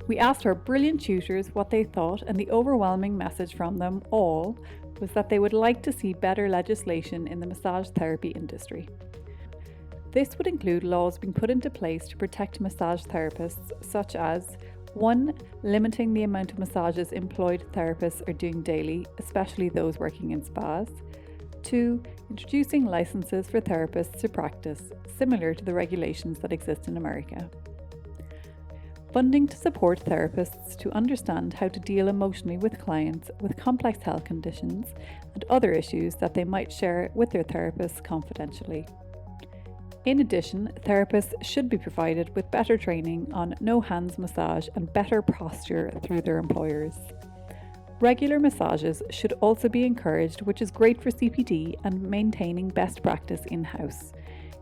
We asked our brilliant tutors what they thought, and the overwhelming message from them all was that they would like to see better legislation in the massage therapy industry. This would include laws being put into place to protect massage therapists, such as 1. Limiting the amount of massages employed therapists are doing daily, especially those working in spas. 2. Introducing licenses for therapists to practice, similar to the regulations that exist in America. Funding to support therapists to understand how to deal emotionally with clients with complex health conditions and other issues that they might share with their therapists confidentially. In addition, therapists should be provided with better training on no-hands massage and better posture through their employers. Regular massages should also be encouraged, which is great for CPD and maintaining best practice in-house.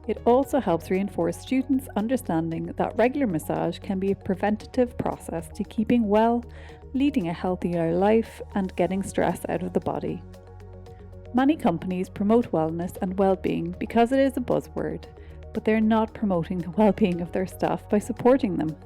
It also helps reinforce students' understanding that regular massage can be a preventative process to keeping well, leading a healthier life, and getting stress out of the body. Many companies promote wellness and well-being because it is a buzzword, but they're not promoting the well-being of their staff by supporting them.